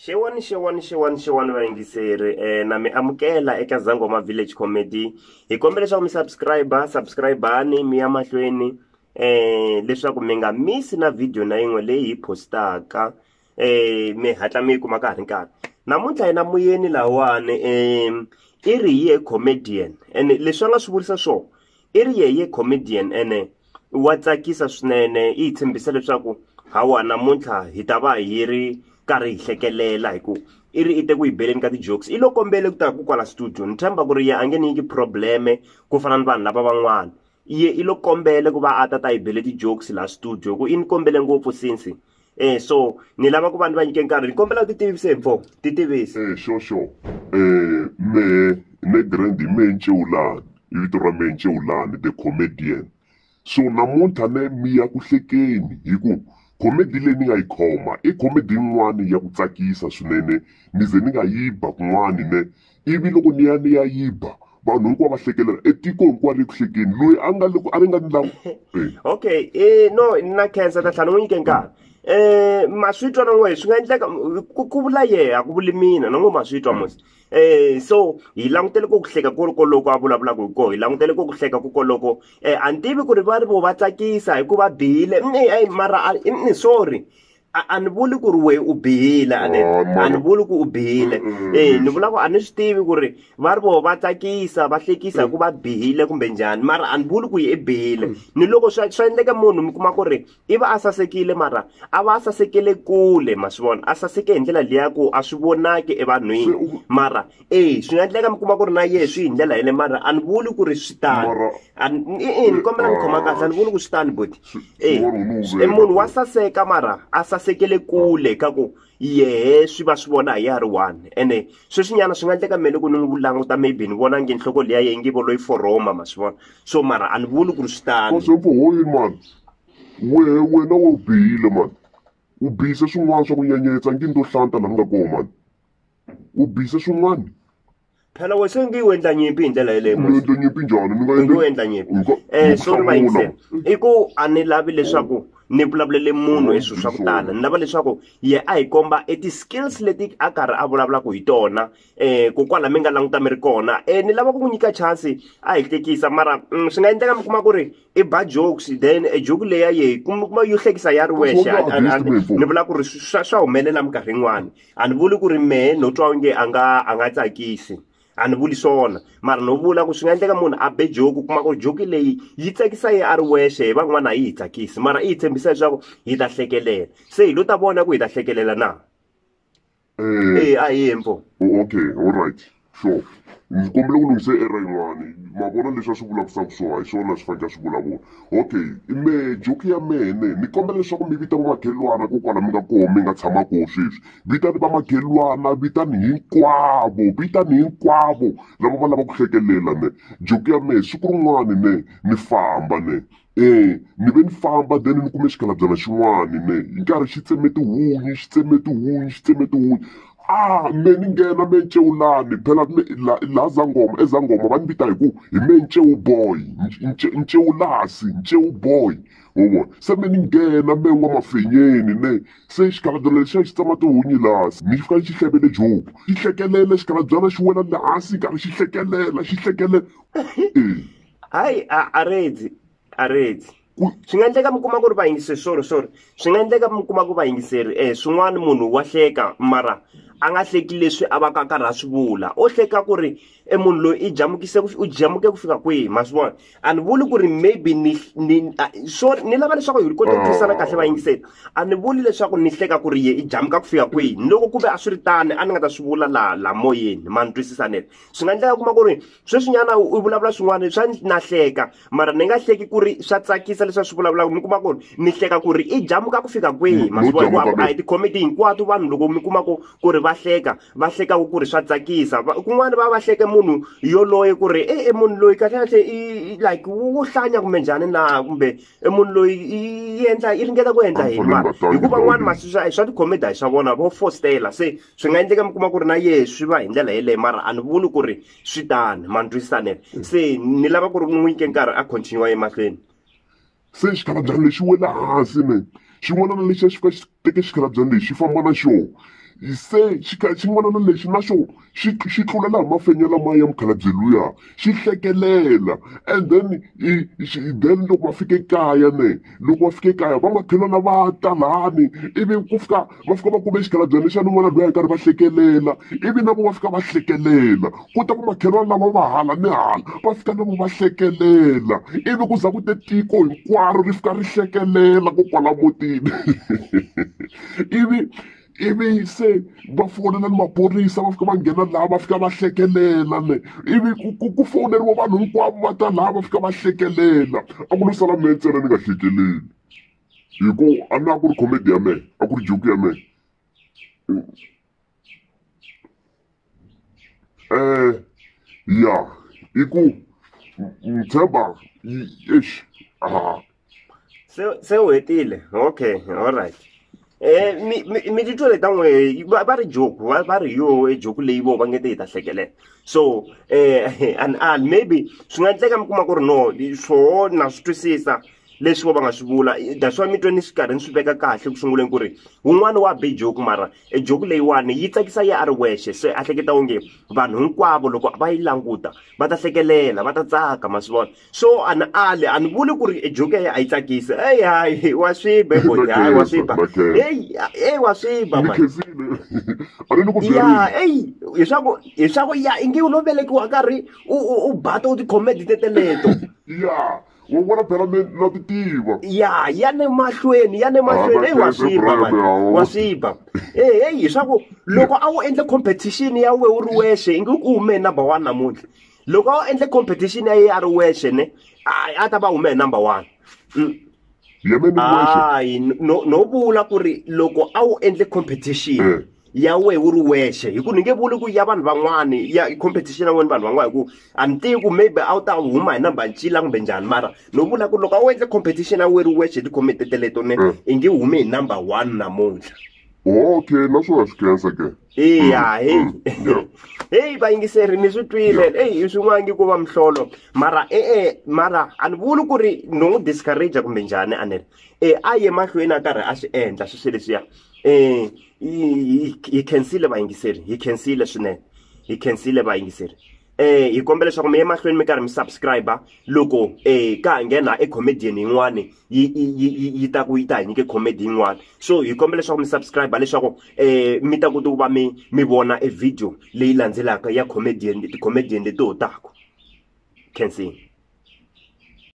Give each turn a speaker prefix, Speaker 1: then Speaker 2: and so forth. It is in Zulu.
Speaker 1: Xewani vayingiseri na mi amukela eka Zangoma Village Comedy. Hi kombela leswaku mi subscribe-ani mi ya mahlweni leswaku mi nga miss na video na yin'we leyi hi postaka mi hatla mi kuma ka ha ri nkarhi. Namuntlha hina muyeni lawani i ri ye comedian ene leswi nga swi vurisa swona i ri ye comedian ene wa tsakisa swinene i tshembisa leswaku hawa namuntlha hi ta va hi ri karhi hi hlekelela hi ku i ri ite ku hi beleni ka ti-jokes i lo kombele ku ta ku kwala studio ni tshemba ku ri ye a nge nyiki probleme ku fana ni vanhu lava van'wana iye i lo kombele ku va a ta hi bele ti-jokes la studio ku i ni kombele ngopfu since so ni lava ku va ni va nyike nkarhi ni kombela ti tivise hi mfo ti tivise
Speaker 2: sure me ne grandi Mencewulani i vito ra Mencewulani the comedian so namuntlha ne mi ya ku hlekeni hi ku comedy leyi ni nga yi khoma i comedy yin'wani ya ku tsakisa swinene ni ze ni nga yiba kun'wani ne ivi loko ni ya yiba vanhu hinkwavo va hlekelela etiko hinkwaro ri ku hlekeni loyi a ri nga ni lawu
Speaker 1: okay no na cancer ta tlhanu n'wi nyike nkarhi maswitwa na n'we swi nga endleka ku vula yeha ku vuli mina na n'we maswitwa mos so hi langutele ku hleka koloko a vulavulaka hi kona hi langutele ku hleka koloko a ni tivi ku ri va ri vo va tsakisa hi ku va bihile mara sorry a ni vuli ku ri we u bihile a ni vuli ku u bihile ni vula ku a ni swi tivi ku ri va ri vo va tsakisa va hlekisa hi ku va bihile kumbe njhani mara a ni vuli ku yi i bihile ni loko swa endleka munhu mi kuma ku ri i va a sasekile mara a va a sasekele kule ma swi vona a saseke hi ndlela liya ku a swi vonaki evanhwini mara swi nga endleka mi kuma ku ri na ye swi hi ndlela yele mara a ni vuli ku ri swi tani ni kombela ni khoma kahle a ni vuli ku swi tani but munhu wa saseka mara a sasekele kule ka ku yehe swi va swi vona hi ya ri one ene sweswinyana swi nga endleka mele ku ni languta maybe ni vona nge nhloko liya ye nge vo loyi foroma ma swi vona so mara a ni vuli ku ri swi tani
Speaker 2: man wena wo bihile man u bihise swin'wana swa ku nyenyetsa ngi ndo hlanta la nga kona man u bihise swin'wana
Speaker 1: phela we se ngi yi endla nyimpi hi ndlela yeleyo
Speaker 2: ni endla nyimpi njhani ni nga
Speaker 1: endla nyimpi so ri va yingisela i ku a ni lavi leswaku ni vulavulele munhu hi swilo swa ku tala ni lava leswaku ye a hi komba ti-skills leti a karhi a vulavulaka hi tona ku kwala mi nga languta mi ri kona ni lava ku n'wi nyika chance a hi hlekisa mara swi nga endleka mi kuma ku ri i ba jokes then joke leya ye kuma yo hlekisa ya ri wexe ni vula ku ri swa humelela minkarhi yin'wani a ni vuli ku ri mehe no twa onge a nga tsakisi a ni vuli swona mara no vula ku swi nga endleka munhu a be joke kuma ku joke leyi yi tsakisa ye a ri wexe hi van'wana a yi hi tsakisi mara i hi tshembisa leswaku hi ta hlekelela se hi lo ta vona ku hi ta hlekelela na a hi yempo
Speaker 2: okay all right sure ni kombela ku lungise era yin'wani ma vona leswi a swi vulavisaka swona hi swona swi fanele swi vulavula okay me joke ya mene ni kombela leswaku mi vita vamakhelwana kokwala mi nga koho mi nga tshama koho sweswi vitani vamakhelwana vitani hinkwavo lava va lava ku hlekelela ne joke ya mehe siku rin'wani ne ni famba ne ni ve ni famba then ni kume xikalabyana xin'wani ne hi nkarhi xi tseme tihunyi me ni nghena Mencewulani phela la ezangoma va ni vita hi ku hi Mencewu boy Ncewu boy wo se me ni nghena me n'wamafenyeni ne se xikalabyana lexi a xi tsama tihunyi lasi ni fika xi hlevele joke xi hlekelela xikalabyana xi wela le hansi nkarhi xi hlekelela
Speaker 1: hayi a redzi swi nga endleka mi kuma ku ri vayingiseri sorry swi nga endleka mi kuma ku vayingiseri swin'wana munhu wa hleka mara a nga hleki leswi a va ka karhi a swi vula o hleka ku ri munhu loyi u jamuke ku fika kwihi ma swi vona a ni vuli ku ri maybe ni lava leswaku hi kota ku tirhisana kahle vayingiseri a ni vuli leswaku ni hleka ku ri ye i jamuka ku fika kwihi ni loko kumbe a swi ri tani a ni nga ta swi vula la moyeni ma ni twisisanele swi nga endleka kuma ku ri sweswinyana u vulavula swin'wana swa na hleka mara ni nga hleki ku ri swa tsakisa leswi a swi vulavulaka ni kuma ku ri ni hleka ku ri i jamuka ku fika kwihi ma swi vona a hi tikhomedi hinkwato vanhu loko mi kuma ku ri va hleka ku ri swa tsakisa kun'wana va hleke munhu yoloye ku ri munhu loyi kahle i like wo hlanya kumbe njhani na kumbe munhu loyi i ringeta ku endla yini mara hikuva n'wana swa tikhomedi a hi swa vona vo fostela se swi nga endleka mi kuma ku ri na ye swi va hi ndlela yeleyo mara a ni vuli ku ri swi tani ma ni twisisanele se ni lava ku ri n'wi nyike nkarhi a continue emahlweni
Speaker 2: se xikalabyana lexi wela hansi ne xin'wana na lexi a xi fika xi teke xikalabyana lexi xi famba na xona se xin'wana na lexi na xo xi tlulela hi mafenya lama ya mukhalabye luya xi hlekelela and then loko va fike kaya loko va fike kaya va makhelwana va talani ivi va fika va kume xikhalabye lexa n'wana luya hi karhi va hlekelela ivi na vo va fika va hlekelela kuta va makhelwana lava va hala ni hala va fika na vo va hlekelela ivi ku za ku te tiko hinkwaro ri fika ri hlekelela kokwala mutini ivi se va fonela ni maphorisa va fika va nghena laha va fika va hlekelela ivi ku foneriwa vanhu hinkwavo va ta laha va fika va hlekelela a ku lo sala mehe ntsena ni nga hlekeleli hi ku a na ku ri comedy ya mehe a ku ri joke ya mehe ya i ku ni tshemba
Speaker 1: se u hetile okay alright mi titwa leta n'we va ri joke va ri yo joke leyi vo va nge te hi ta hlekelela so and maybe swi nga endleka mi kuma ku ri no swoho na swi twisisa leswi va nga swi vula that's why mi twe ni swi karhi ni swi veka kahle ku sunguleni ku ri wun'wana wa be joke mara joke leyiwani yi tsakisa yi a ri wexe se a hleketa onge vanhu hinkwavo loko va yi languta va ta hlekelela va ta tsaka ma swi vona so a ni vuli ku ri joke ya a yi tsakisi hayi wa swiba bodi hayi wa swiba wa swiba ya hileswaku ya i nge u lo velekiwa karhi u bata u tikhomedi teteleto
Speaker 2: ya wona phela na ti tiva
Speaker 1: ya ne mahlweni wa swiba hileswaku loko a wu endle competition ya we u ri wexe i nge ku hume number 1 namuntlha loko a wu endle competition ya ye a ri wexe ne a ta va hume number 1 hayi no vula ku ri loko a wu endle competition ya we u ri wexe hi ku ni nge vuli ku ya vanhu van'wani ya competition ya wena vanhu van'wana hi ku a ni tivi ku maybe a wu ta huma hi namba ncila kumbe njhani mara no vula ku loko a wu endle competition ya we ri wexe hi tikhomedi teteleto ne i nge hume hi number 1 namuntlha
Speaker 2: okay naswona swi khensa ke
Speaker 1: heyi vayingiseri mi swi twile hi swin'wana ngi ku va mihlolo mara mara a ni vuli ku ri no n'wi discourage kumbe njhani a ni ri a ye mahlweni a karhi a swi endla swi leswiya hi khensile vayingiseri hi khensile swinene hi khensile vayingiseri hi kombela leswaku mi ye mahlweni mi karhi mi subscribe loko ka ha nghena comedian yin'wani yi ta ku yi ta hi nyike comedy yin'wani so hi kombela leswaku mi subscribe leswaku mi ta kota ku va mi vona video leyi landzelaka ya comedian ti-comedian leti ho tako khensile